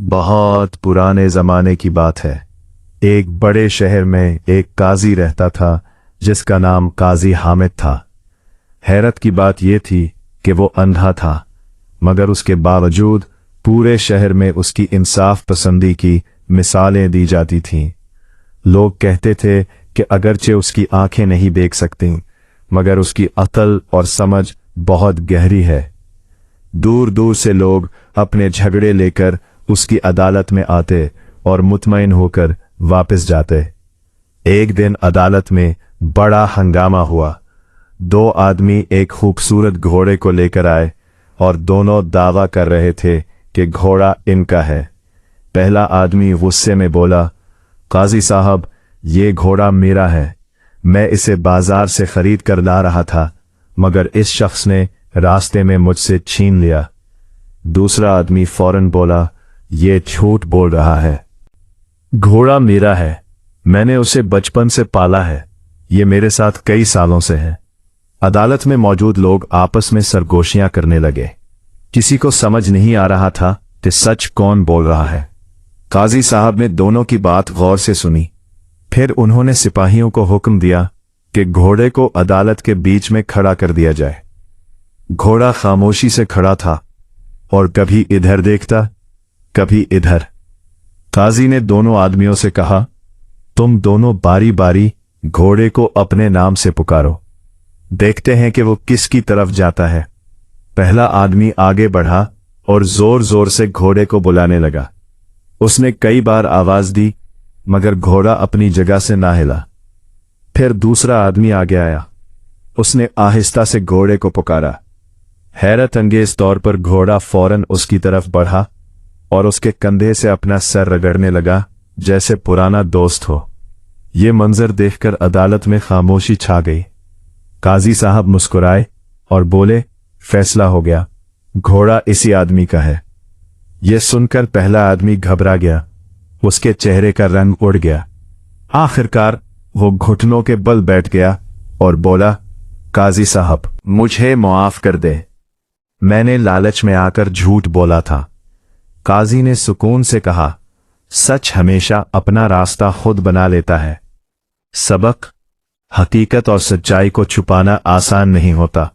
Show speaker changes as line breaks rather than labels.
बहुत पुराने जमाने की बात है। एक बड़े शहर में एक काजी रहता था जिसका नाम काजी हामिद था। हैरत की बात यह थी कि वो अंधा था, मगर उसके बावजूद पूरे शहर में उसकी इंसाफ पसंदी की मिसालें दी जाती थीं। लोग कहते थे कि अगरचे उसकी आंखें नहीं देख सकती, मगर उसकी अक्ल और समझ बहुत गहरी है। दूर दूर से लोग अपने झगड़े लेकर उसकी अदालत में आते और मुतमईन होकर वापस जाते। एक दिन अदालत में बड़ा हंगामा हुआ। दो आदमी एक खूबसूरत घोड़े को लेकर आए और दोनों दावा कर रहे थे कि घोड़ा इनका है। पहला आदमी गुस्से में बोला, काजी साहब, ये घोड़ा मेरा है। मैं इसे बाजार से खरीद कर ला रहा था, मगर इस शख्स ने रास्ते में मुझसे छीन लिया। दूसरा आदमी फौरन बोला, ये झूठ बोल रहा है। घोड़ा मेरा है, मैंने उसे बचपन से पाला है। ये मेरे साथ कई सालों से है। अदालत में मौजूद लोग आपस में सरगोशियां करने लगे। किसी को समझ नहीं आ रहा था कि सच कौन बोल रहा है। काजी साहब ने दोनों की बात गौर से सुनी। फिर उन्होंने सिपाहियों को हुक्म दिया कि घोड़े को अदालत के बीच में खड़ा कर दिया जाए। घोड़ा खामोशी से खड़ा था और कभी इधर देखता, कभी इधर। काजी ने दोनों आदमियों से कहा, तुम दोनों बारी बारी घोड़े को अपने नाम से पुकारो, देखते हैं कि वो किसकी तरफ जाता है। पहला आदमी आगे बढ़ा और जोर जोर से घोड़े को बुलाने लगा। उसने कई बार आवाज दी, मगर घोड़ा अपनी जगह से ना हिला। फिर दूसरा आदमी आगे आया। उसने आहिस्ता से घोड़े को पुकारा। हैरत अंगेज तौर पर घोड़ा फौरन उसकी तरफ बढ़ा और उसके कंधे से अपना सर रगड़ने लगा, जैसे पुराना दोस्त हो। ये मंजर देखकर अदालत में खामोशी छा गई। काजी साहब मुस्कुराए और बोले, फैसला हो गया, घोड़ा इसी आदमी का है। यह सुनकर पहला आदमी घबरा गया। उसके चेहरे का रंग उड़ गया। आखिरकार वो घुटनों के बल बैठ गया और बोला, काजी साहब, मुझे माफ कर दे, मैंने लालच में आकर झूठ बोला था। काजी ने सुकून से कहा, सच हमेशा अपना रास्ता खुद बना लेता है। सबक, हकीकत और सच्चाई को छुपाना आसान नहीं होता।